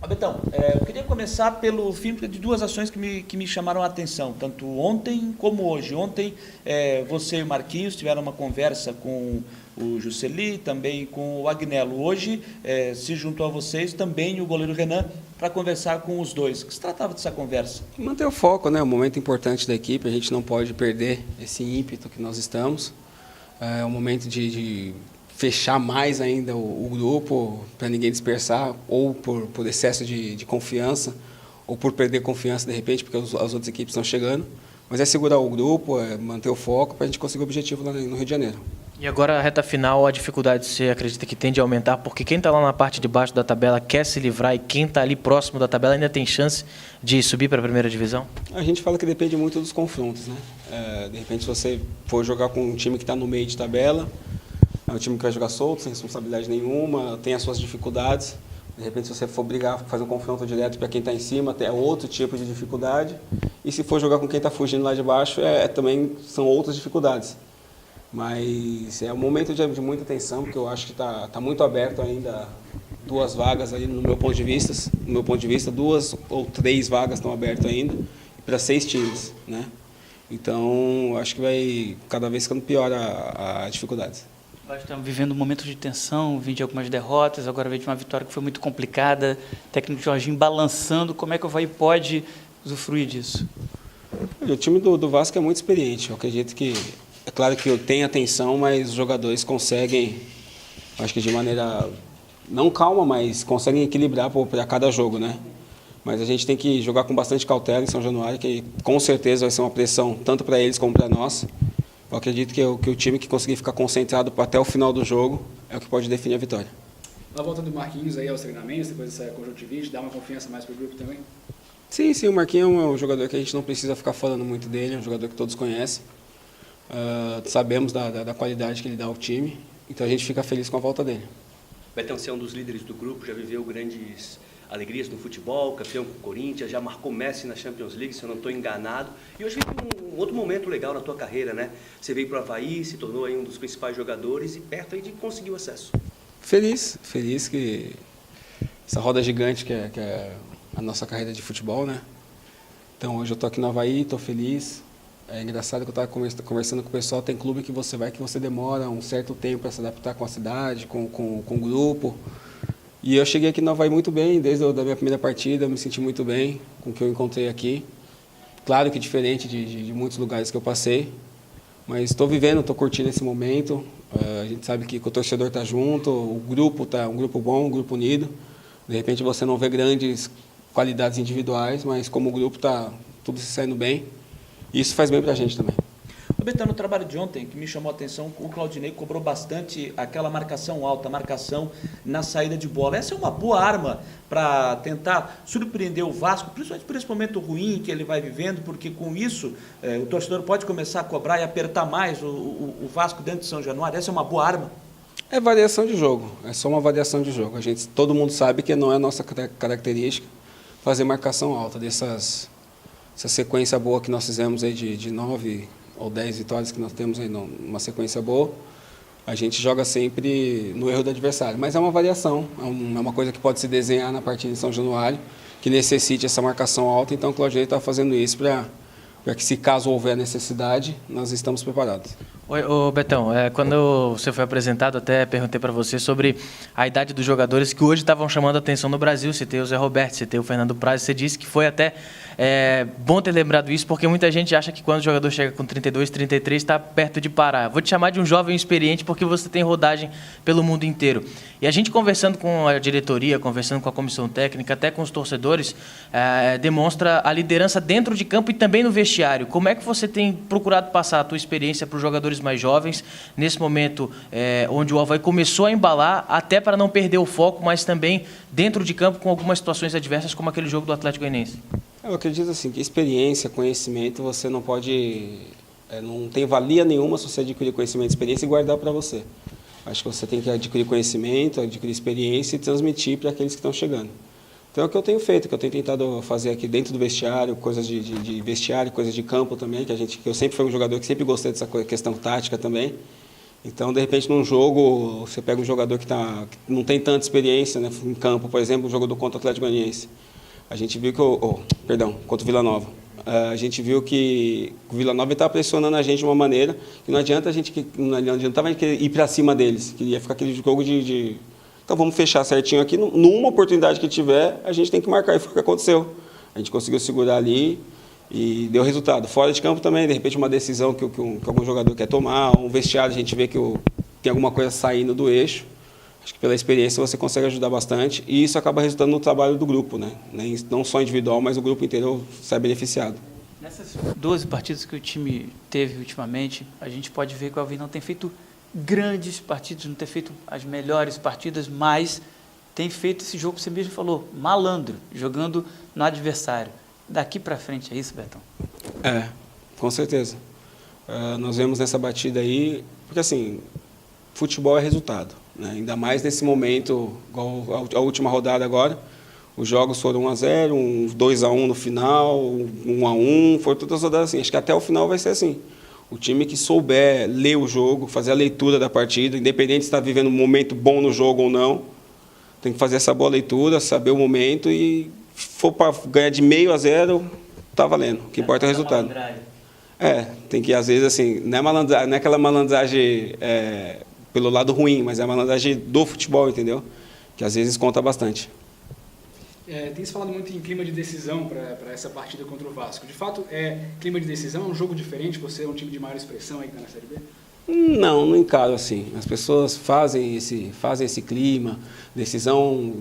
Betão, eu queria começar pelo fim de duas ações que me chamaram a atenção, tanto ontem como hoje. Ontem, você e o Marquinhos tiveram uma conversa com o Juscelí, também com o Agnello. Hoje, se juntou a vocês também o goleiro Renan para conversar com os dois. O que se tratava dessa conversa? Manter o foco, né? Um momento importante da equipe, a gente não pode perder esse ímpeto que nós estamos. É um momento de fechar mais ainda o grupo, para ninguém dispersar, ou por excesso de confiança, ou por perder confiança de repente, porque as outras equipes estão chegando. Mas é segurar o grupo, é manter o foco para a gente conseguir o objetivo lá no Rio de Janeiro. E agora, a reta final, a dificuldade você acredita que tende a aumentar? Porque quem está lá na parte de baixo da tabela quer se livrar e quem está ali próximo da tabela ainda tem chance de subir para a primeira divisão? A gente fala que depende muito dos confrontos, né? De repente, se você for jogar com um time que está no meio de tabela, é um time que vai jogar solto, sem responsabilidade nenhuma, tem as suas dificuldades. De repente, se você for brigar, fazer um confronto direto para quem está em cima, é outro tipo de dificuldade. E se for jogar com quem está fugindo lá de baixo, também são outras dificuldades. Mas é um momento de muita tensão, porque eu acho que está muito aberto ainda duas vagas ali no meu ponto de vista. No meu ponto de vista, 2 ou 3 vagas estão abertas ainda, para 6 times, né? Então, acho que vai cada vez ficando pior a dificuldade. Nós estamos vivendo um momento de tensão, vim de algumas derrotas, agora vem de uma vitória que foi muito complicada, o técnico Jorginho balançando, como é que o Avaí pode usufruir disso? O time do Vasco é muito experiente, eu acredito que, é claro que tem atenção, mas os jogadores conseguem, acho que de maneira, não calma, mas conseguem equilibrar para cada jogo, né? Mas a gente tem que jogar com bastante cautela em São Januário, que com certeza vai ser uma pressão tanto para eles como para nós. Eu acredito que o time que conseguir ficar concentrado até o final do jogo é o que pode definir a vitória. A volta do Marquinhos aí aos treinamentos, depois dessa conjuntivite, dá uma confiança mais para o grupo também? Sim, o Marquinhos é um jogador que a gente não precisa ficar falando muito dele, é um jogador que todos conhecem. Sabemos da qualidade que ele dá ao time, então a gente fica feliz com a volta dele. Betão, você é um dos líderes do grupo, já viveu grandes alegrias no futebol, campeão com o Corinthians, já marcou Messi na Champions League, se eu não estou enganado. E hoje vive um outro momento legal na tua carreira, né? Você veio para o Avaí, se tornou aí um dos principais jogadores e perto aí de conseguir o acesso. Feliz que essa roda gigante que é a nossa carreira de futebol, né? Então hoje eu estou aqui no Avaí, estou feliz. É engraçado que eu estava conversando com o pessoal, tem clube que você demora um certo tempo para se adaptar com a cidade, com o grupo. E eu cheguei aqui no Avaí muito bem, desde a minha primeira partida, eu me senti muito bem com o que eu encontrei aqui. Claro que diferente de muitos lugares que eu passei, mas estou vivendo, estou curtindo esse momento. A gente sabe que o torcedor está junto, o grupo está um grupo bom, um grupo unido. De repente você não vê grandes qualidades individuais, mas como o grupo está tudo se saindo bem, isso faz bem para a gente também. Betão, no trabalho de ontem, que me chamou a atenção, o Claudinei cobrou bastante aquela marcação alta, marcação na saída de bola. Essa é uma boa arma para tentar surpreender o Vasco, principalmente por esse momento ruim que ele vai vivendo, porque com isso o torcedor pode começar a cobrar e apertar mais o Vasco dentro de São Januário. Essa é uma boa arma? É variação de jogo, é só uma variação de jogo. Todo mundo sabe que não é a nossa característica fazer marcação alta. Essa sequência boa que nós fizemos aí de 9 ou 10 vitórias que nós temos aí numa sequência boa, a gente joga sempre no erro do adversário. Mas é uma variação, é uma coisa que pode se desenhar na partida de São Januário, que necessite essa marcação alta, então o Claudinei está fazendo isso para que, se caso houver necessidade, nós estamos preparados. Ô Betão, quando você foi apresentado, até perguntei para você sobre a idade dos jogadores que hoje estavam chamando a atenção no Brasil. Citei o Zé Roberto, citei o Fernando Praz. Você disse que foi até bom ter lembrado isso, porque muita gente acha que quando o jogador chega com 32, 33, está perto de parar. Vou te chamar de um jovem experiente porque você tem rodagem pelo mundo inteiro. E a gente conversando com a diretoria, conversando com a comissão técnica, até com os torcedores, demonstra a liderança dentro de campo e também no vestiário. Como é que você tem procurado passar a tua experiência para os jogadores mais jovens, nesse momento onde o Avaí começou a embalar, até para não perder o foco, mas também dentro de campo com algumas situações adversas, como aquele jogo do Atlético Goianiense? Eu acredito assim, que experiência, conhecimento, você não pode... não tem valia nenhuma se você adquirir conhecimento e experiência e guardar para você. Acho que você tem que adquirir conhecimento, adquirir experiência e transmitir para aqueles que estão chegando. Então é o que eu tenho feito, que eu tenho tentado fazer aqui dentro do vestiário, coisas de vestiário, coisas de campo também, que eu sempre fui um jogador que sempre gostei dessa questão tática também. Então, de repente, num jogo, você pega um jogador que não tem tanta experiência, né, em campo, por exemplo, o jogo contra o Atlético Goianiense. A gente viu que contra o Vila Nova. A gente viu que o Vila Nova estava pressionando a gente de uma maneira que não adiantava a gente ir para cima deles, que ia ficar aquele jogo de então vamos fechar certinho aqui, numa oportunidade que tiver, a gente tem que marcar, e foi o que aconteceu. A gente conseguiu segurar ali e deu resultado. Fora de campo também, de repente uma decisão que algum jogador quer tomar, um vestiário, a gente vê que tem alguma coisa saindo do eixo. Acho que pela experiência você consegue ajudar bastante e isso acaba resultando no trabalho do grupo, né? Não só individual, mas o grupo inteiro sai beneficiado. Nessas 12 partidas que o time teve ultimamente, a gente pode ver que o Havaí não tem feito grandes partidas, não tem feito as melhores partidas, mas tem feito esse jogo que você mesmo falou, malandro, jogando no adversário. Daqui para frente, é isso, Betão? Com certeza. Nós vemos nessa batida aí, porque assim, futebol é resultado, né? Ainda mais nesse momento, igual a última rodada agora, os jogos foram 1-0, um 2-1 no final, 1-1, foram todas as rodadas assim. Acho que até o final vai ser assim. O time que souber ler o jogo, fazer a leitura da partida, independente se está vivendo um momento bom no jogo ou não, tem que fazer essa boa leitura, saber o momento e se for para ganhar de 0-0, tá valendo. O que importa é o resultado. Tem que, às vezes, assim, não é aquela malandragem pelo lado ruim, mas é a malandragem do futebol, entendeu? Que às vezes conta bastante. Tem se falado muito em clima de decisão para essa partida contra o Vasco. De fato, clima de decisão é um jogo diferente? Você é um time de maior expressão aí que está na Série B? Não encaro assim. As pessoas fazem esse clima, decisão.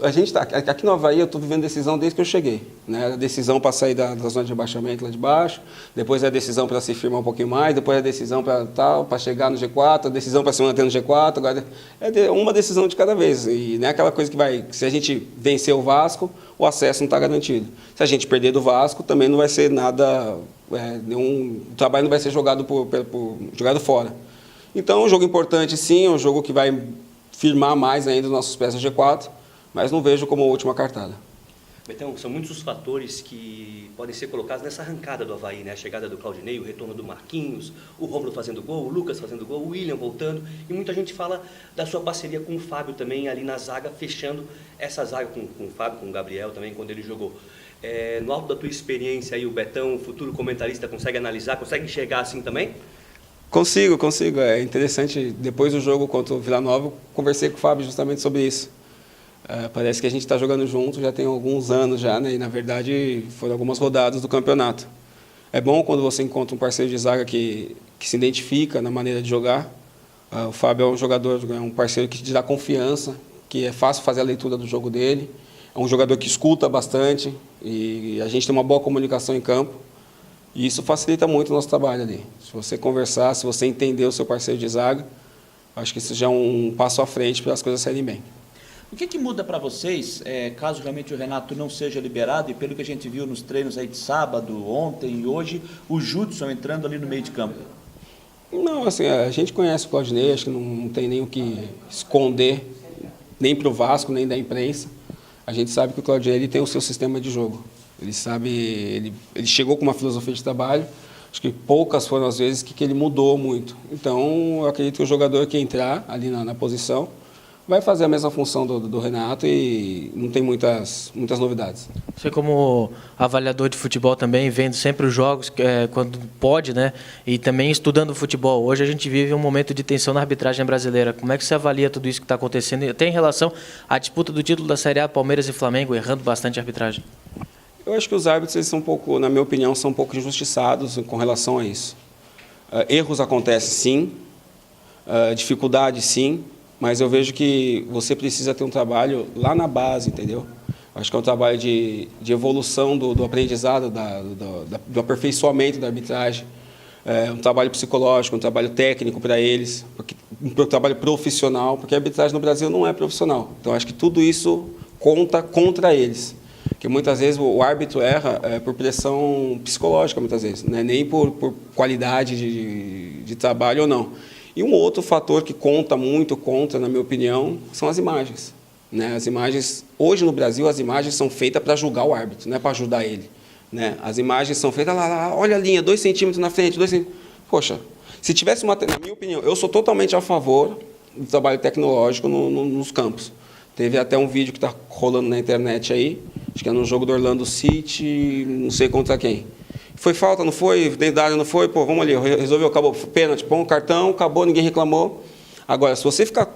A gente aqui no Havaí, eu estou vivendo decisão desde que eu cheguei, né? A decisão para sair da zona de rebaixamento lá de baixo, depois a decisão para se firmar um pouquinho mais, depois a decisão para chegar no G4, a decisão para se manter no G4. Agora é uma decisão de cada vez. E não é aquela coisa que se a gente vencer o Vasco, o acesso não está garantido. Se a gente perder do Vasco, também não vai ser nada. O trabalho não vai ser jogado fora. Então, é um jogo importante, sim, é um jogo que vai firmar mais ainda os nossos pés no G4, mas não vejo como a última cartada. Betão, são muitos os fatores que podem ser colocados nessa arrancada do Havaí, né? A chegada do Claudinei, o retorno do Marquinhos, o Rômulo fazendo gol, o Lucas fazendo gol, o William voltando, e muita gente fala da sua parceria com o Fábio também ali na zaga, fechando essa zaga com o Fábio, com o Gabriel também, quando ele jogou. No alto da tua experiência aí, o Betão, o futuro comentarista, consegue analisar, consegue enxergar assim também? Consigo. É interessante. Depois do jogo contra o Vila Nova, eu conversei com o Fábio justamente sobre isso. Parece que a gente está jogando junto já tem alguns anos já, né? E na verdade foram algumas rodadas do campeonato. É bom quando você encontra um parceiro de zaga que se identifica na maneira de jogar. O Fábio é um jogador, é um parceiro que te dá confiança, que é fácil fazer a leitura do jogo dele. É um jogador que escuta bastante e a gente tem uma boa comunicação em campo. E isso facilita muito o nosso trabalho ali. Se você conversar, se você entender o seu parceiro de zaga, acho que isso já é um passo à frente para as coisas saírem bem. O que muda para vocês, caso realmente o Renato não seja liberado, e pelo que a gente viu nos treinos aí de sábado, ontem e hoje, o Judson entrando ali no meio de campo? Não, assim, a gente conhece o Claudinei, acho que não tem nem o que esconder, nem para o Vasco, nem da imprensa. A gente sabe que o Claudinei ele tem o seu sistema de jogo. Ele sabe, ele chegou com uma filosofia de trabalho, acho que poucas foram as vezes que ele mudou muito. Então, eu acredito que o jogador que entrar ali na posição vai fazer a mesma função do Renato e não tem muitas novidades. Você como avaliador de futebol também, vendo sempre os jogos quando pode, né? E também estudando o futebol. Hoje a gente vive um momento de tensão na arbitragem brasileira. Como é que você avalia tudo isso que está acontecendo? Até em relação à disputa do título da Série A, Palmeiras e Flamengo, errando bastante a arbitragem. Eu acho que os árbitros, eles são na minha opinião, são um pouco injustiçados com relação a isso. Erros acontecem sim, dificuldades sim, mas eu vejo que você precisa ter um trabalho lá na base, entendeu? Acho que é um trabalho de evolução do aprendizado, do aperfeiçoamento da arbitragem, um trabalho psicológico, um trabalho técnico para eles, um trabalho profissional, porque a arbitragem no Brasil não é profissional. Então, acho que tudo isso conta contra eles. Porque muitas vezes o árbitro erra por pressão psicológica, muitas vezes, né? Nem por qualidade de trabalho ou não. E um outro fator que conta muito contra, na minha opinião, são as imagens. Né? As imagens, hoje no Brasil, as imagens são feitas para julgar o árbitro, não é para ajudar ele. Né? As imagens são feitas, olha a linha, 2 centímetros na frente, 2 centímetros. Poxa, Se tivesse na minha opinião, eu sou totalmente a favor do trabalho tecnológico nos campos. Teve até um vídeo que está rolando na internet aí, acho que é no jogo do Orlando City, não sei contra quem. Foi falta, não foi? Dentro da área, não foi? Pô, vamos ali, resolveu, acabou. Pênalti, põe um cartão, acabou, ninguém reclamou. Agora, se você ficar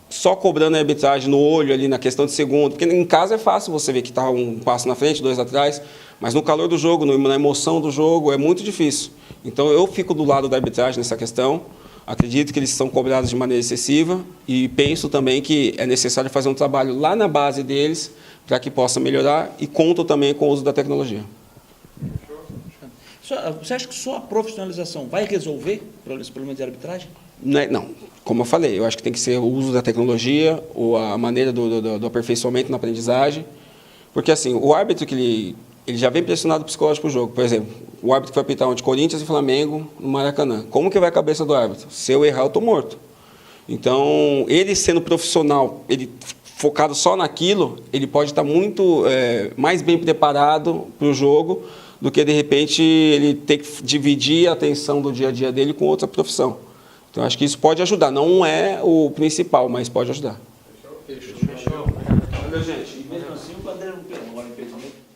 só cobrando a arbitragem no olho ali, na questão de segundo, porque em casa é fácil você ver que está um passo na frente, 2 atrás, mas no calor do jogo, na emoção do jogo, é muito difícil. Então, eu fico do lado da arbitragem nessa questão. Acredito que eles são cobrados de maneira excessiva e penso também que é necessário fazer um trabalho lá na base deles para que possa melhorar e conto também com o uso da tecnologia. Você acha que só a profissionalização vai resolver esse problema de arbitragem? Não, como eu falei, eu acho que tem que ser o uso da tecnologia, ou a maneira do aperfeiçoamento na aprendizagem, porque assim, o árbitro que ele já vem pressionado psicológico para o jogo. Por exemplo, o árbitro que vai apitar onde Corinthians e Flamengo no Maracanã. Como que vai a cabeça do árbitro? Se eu errar, eu estou morto. Então, ele sendo profissional, ele focado só naquilo, ele pode estar muito mais bem preparado para o jogo do que, de repente, ele ter que dividir a atenção do dia a dia dele com outra profissão. Então, acho que isso pode ajudar. Não é o principal, mas pode ajudar. Fechou. Valeu, gente. Mesmo assim, o Bandeira não pegou agora, impedimento.